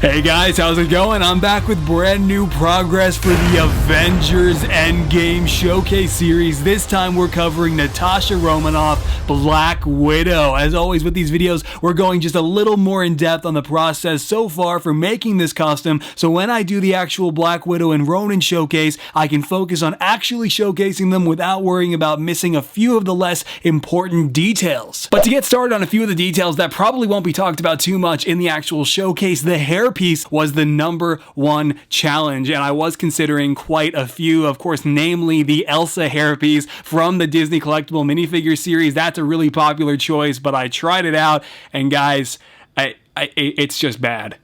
Hey guys, how's it going? I'm back with brand new progress for the Avengers Endgame Showcase series. This time we're covering Natasha Romanoff, Black Widow. As always with these videos, we're going just a little more in depth on the process so far for making this costume, so when I do the actual Black Widow and Ronin showcase, I can focus on actually showcasing them without worrying about missing a few of the less important details. But to get started on a few of the details that probably won't be talked about too much in the actual showcase, the hairpiece was the #1 challenge, and I was considering quite a few, of course, namely the Elsa hairpiece from the Disney collectible minifigure series. That's a really popular choice, but I tried it out, and guys, it's just bad.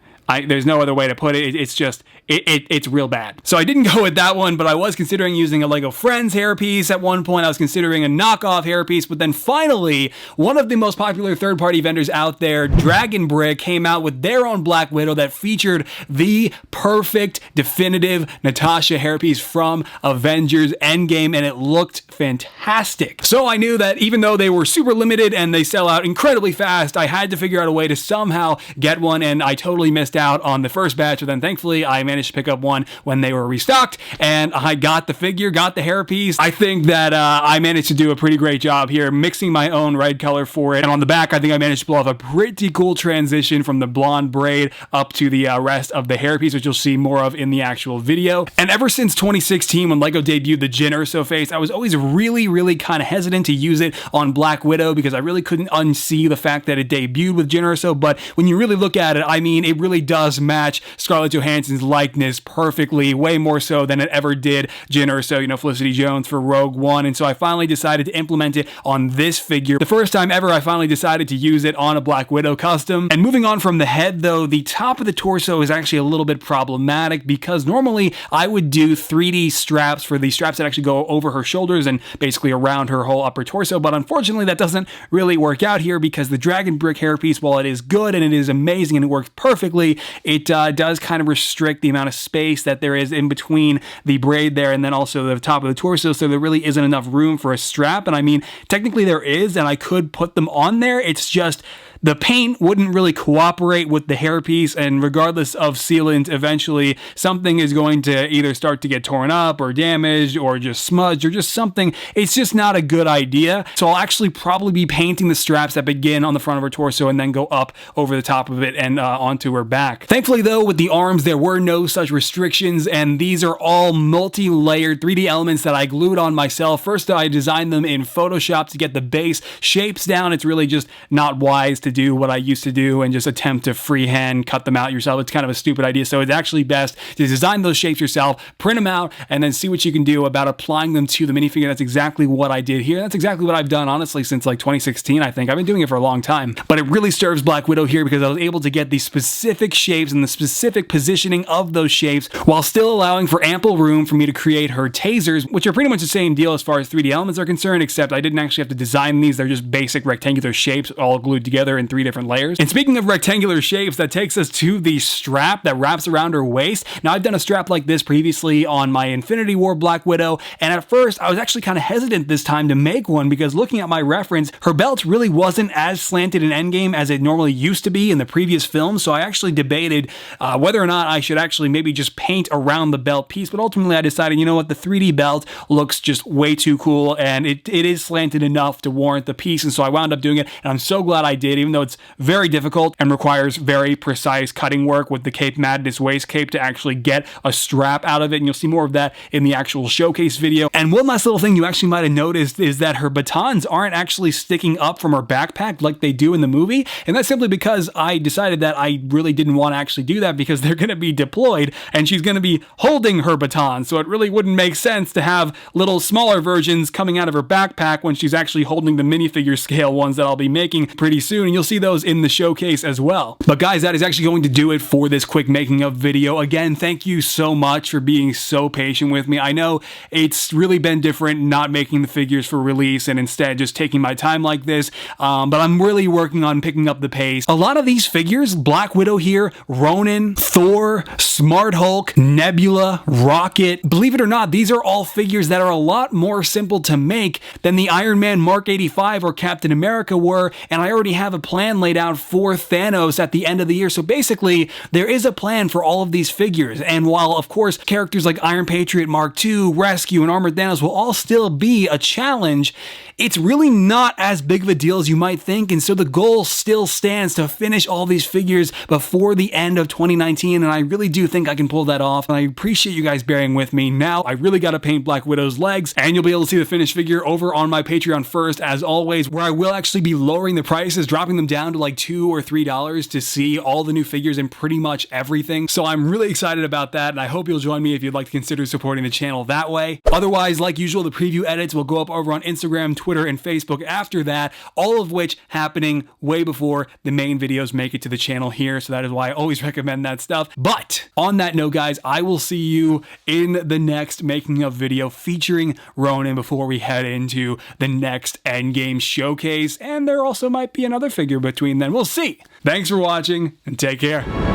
There's no other way to put it. It's real bad. So I didn't go with that one, but I was considering using a Lego Friends hairpiece at one point. I was considering a knockoff hairpiece, but then finally, one of the most popular third-party vendors out there, Dragon Brick, came out with their own Black Widow that featured the perfect, definitive Natasha hairpiece from Avengers Endgame, and it looked fantastic. So I knew that even though they were super limited and they sell out incredibly fast, I had to figure out a way to somehow get one, and I totally missed out on the first batch, but then thankfully I managed to pick up one when they were restocked, and I got the figure, got the hairpiece. I think that I managed to do a pretty great job here, mixing my own red color for it, and on the back I think I managed to pull off a pretty cool transition from the blonde braid up to the rest of the hairpiece, which you'll see more of in the actual video. And ever since 2016, when Lego debuted the Jyn Erso face, I was always really kind of hesitant to use it on Black Widow because I really couldn't unsee the fact that it debuted with Jyn Erso, but when you really look at it, I mean, it really does match Scarlett Johansson's likeness perfectly, way more so than it ever did Jyn Erso, you know, Felicity Jones for Rogue One, and so I finally decided to implement it on this figure. The first time ever I finally decided to use it on a Black Widow custom. And moving on from the head though, the top of the torso is actually a little bit problematic because normally I would do 3D straps for the straps that actually go over her shoulders and basically around her whole upper torso, but unfortunately that doesn't really work out here because the Dragon Brick hairpiece, while it is good and it is amazing and it works perfectly, it does kind of restrict the amount of space that there is in between the braid there and then also the top of the torso, so there really isn't enough room for a strap. And I mean, technically there is, and I could put them on there, it's just the paint wouldn't really cooperate with the hairpiece, and regardless of sealant, eventually something is going to either start to get torn up or damaged or just smudged or just something. It's just not a good idea. So I'll actually probably be painting the straps that begin on the front of her torso and then go up over the top of it and onto her back. Thankfully though, with the arms, there were no such restrictions, and these are all multi-layered 3D elements that I glued on myself. First, I designed them in Photoshop to get the base shapes down. It's really just not wise to do what I used to do and just attempt to freehand cut them out yourself. It's kind of a stupid idea, so it's actually best to design those shapes yourself, print them out, and then see what you can do about applying them to the minifigure. That's exactly what I did here. That's exactly what I've done, honestly, since like 2016, I think. I've been doing it for a long time. But it really serves Black Widow here because I was able to get the specific shapes and the specific positioning of those shapes while still allowing for ample room for me to create her tasers, which are pretty much the same deal as far as 3D elements are concerned, except I didn't actually have to design these. They're just basic rectangular shapes all glued together in 3 different layers. And speaking of rectangular shapes, that takes us to the strap that wraps around her waist. Now, I've done a strap like this previously on my Infinity War Black Widow, and at first I was actually kind of hesitant this time to make one because looking at my reference, her belt really wasn't as slanted in Endgame as it normally used to be in the previous film, so I actually debated whether or not I should actually maybe just paint around the belt piece, but ultimately I decided, you know what, the 3D belt looks just way too cool, and it is slanted enough to warrant the piece, and so I wound up doing it, and I'm so glad I did, even though it's very difficult and requires very precise cutting work with the Cape Madness waist cape to actually get a strap out of it, and you'll see more of that in the actual showcase video. And one last little thing you actually might have noticed is that her batons aren't actually sticking up from her backpack like they do in the movie, and that's simply because I decided that I really didn't want to actually do that because they're going to be deployed and she's going to be holding her baton, so it really wouldn't make sense to have little smaller versions coming out of her backpack when she's actually holding the minifigure scale ones that I'll be making pretty soon, and you'll see those in the showcase as well. But guys, that is actually going to do it for this quick making of video. Again, thank you so much for being so patient with me. I know it's really been different not making the figures for release and instead just taking my time like this, but I'm really working on picking up the pace. A lot of these figures, Black Widow here, Ronin, Thor, Smart Hulk, Nebula, Rocket, believe it or not, these are all figures that are a lot more simple to make than the Iron Man Mark 85 or Captain America were, and I already have a plan laid out for Thanos at the end of the year. So basically, there is a plan for all of these figures. And while, of course, characters like Iron Patriot Mark II, Rescue, and Armored Thanos will all still be a challenge, it's really not as big of a deal as you might think. And so the goal still stands to finish all these figures before the end of 2019. And I really do think I can pull that off. And I appreciate you guys bearing with me. Now, I really got to paint Black Widow's legs, and you'll be able to see the finished figure over on my Patreon first, as always, where I will actually be lowering the prices, dropping them down to like $2 or $3 to see all the new figures and pretty much everything. So I'm really excited about that, and I hope you'll join me if you'd like to consider supporting the channel that way. Otherwise, like usual, the preview edits will go up over on Instagram, Twitter, and Facebook after that, all of which happening way before the main videos make it to the channel here. So that is why I always recommend that stuff. But on that note, guys, I will see you in the next making of video featuring Ronan before we head into the next Endgame showcase. And there also might be another figure between then. We'll see. Thanks for watching and take care.